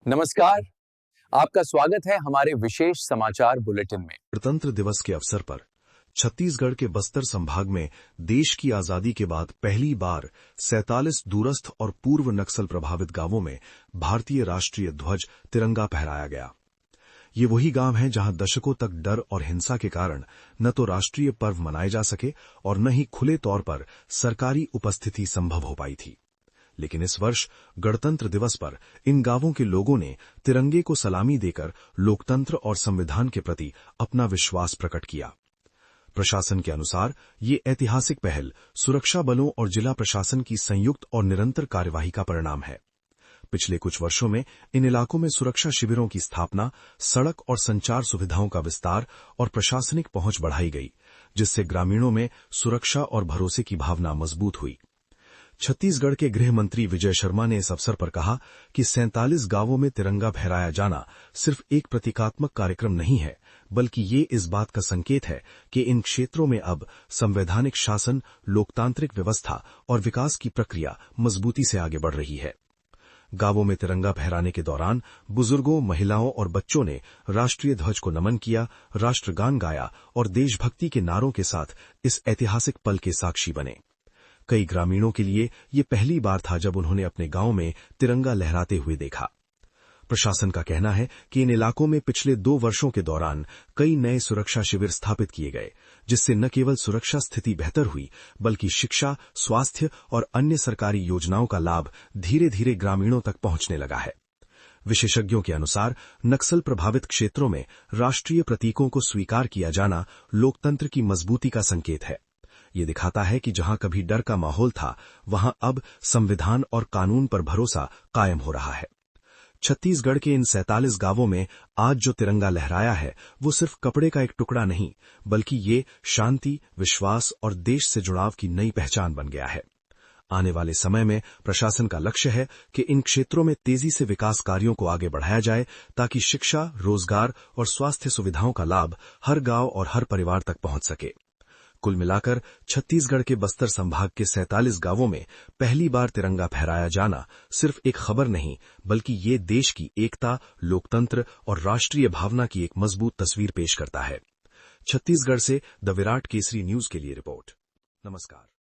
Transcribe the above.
नमस्कार। आपका स्वागत है हमारे विशेष समाचार बुलेटिन में। गणतंत्र दिवस के अवसर पर छत्तीसगढ़ के बस्तर संभाग में देश की आजादी के बाद पहली बार 47 दूरस्थ और पूर्व नक्सल प्रभावित गांवों में भारतीय राष्ट्रीय ध्वज तिरंगा फहराया गया। ये वही गांव हैं जहां दशकों तक डर और हिंसा के कारण न तो राष्ट्रीय पर्व मनाए जा सके और न ही खुले तौर पर सरकारी उपस्थिति संभव हो पाई थी। लेकिन इस वर्ष गणतंत्र दिवस पर इन गांवों के लोगों ने तिरंगे को सलामी देकर लोकतंत्र और संविधान के प्रति अपना विश्वास प्रकट किया। प्रशासन के अनुसार ये ऐतिहासिक पहल सुरक्षा बलों और जिला प्रशासन की संयुक्त और निरंतर कार्यवाही का परिणाम है। पिछले कुछ वर्षों में इन इलाकों में सुरक्षा शिविरों की स्थापना, सड़क और संचार सुविधाओं का विस्तार और प्रशासनिक पहुंच बढ़ाई गई, जिससे ग्रामीणों में सुरक्षा और भरोसे की भावना मजबूत हुई। छत्तीसगढ़ के गृह मंत्री विजय शर्मा ने इस अवसर पर कहा कि 47 गांवों में तिरंगा फहराया जाना सिर्फ एक प्रतीकात्मक कार्यक्रम नहीं है, बल्कि ये इस बात का संकेत है कि इन क्षेत्रों में अब संवैधानिक शासन, लोकतांत्रिक व्यवस्था और विकास की प्रक्रिया मजबूती से आगे बढ़ रही है। गांवों में तिरंगा फहराने के दौरान बुजुर्गों, महिलाओं और बच्चों ने राष्ट्रीय ध्वज को नमन किया, राष्ट्रगान गाया और देशभक्ति के नारों के साथ इस ऐतिहासिक पल के साक्षी बने। कई ग्रामीणों के लिए ये पहली बार था जब उन्होंने अपने गांव में तिरंगा लहराते हुए देखा। प्रशासन का कहना है कि इन इलाकों में पिछले 2 वर्षों के दौरान कई नए सुरक्षा शिविर स्थापित किए गए, जिससे न केवल सुरक्षा स्थिति बेहतर हुई, बल्कि शिक्षा, स्वास्थ्य और अन्य सरकारी योजनाओं का लाभ धीरे धीरे ग्रामीणों तक पहुंचने लगा है। विशेषज्ञों के अनुसार नक्सल प्रभावित क्षेत्रों में राष्ट्रीय प्रतीकों को स्वीकार किया जाना लोकतंत्र की मजबूती का संकेत है। ये दिखाता है कि जहां कभी डर का माहौल था, वहां अब संविधान और कानून पर भरोसा कायम हो रहा है। छत्तीसगढ़ के इन 47 गांवों में आज जो तिरंगा लहराया है, वो सिर्फ कपड़े का एक टुकड़ा नहीं, बल्कि ये शांति, विश्वास और देश से जुड़ाव की नई पहचान बन गया है। आने वाले समय में प्रशासन का लक्ष्य है कि इन क्षेत्रों में तेजी से विकास कार्यों को आगे बढ़ाया जाए, ताकि शिक्षा, रोजगार और स्वास्थ्य सुविधाओं का लाभ हर गांव और हर परिवार तक पहुंच सके। कुल मिलाकर छत्तीसगढ़ के बस्तर संभाग के 47 गांवों में पहली बार तिरंगा फहराया जाना सिर्फ एक खबर नहीं, बल्कि ये देश की एकता, लोकतंत्र और राष्ट्रीय भावना की एक मजबूत तस्वीर पेश करता है। छत्तीसगढ़ से द विराट केसरी न्यूज के लिए रिपोर्ट। नमस्कार।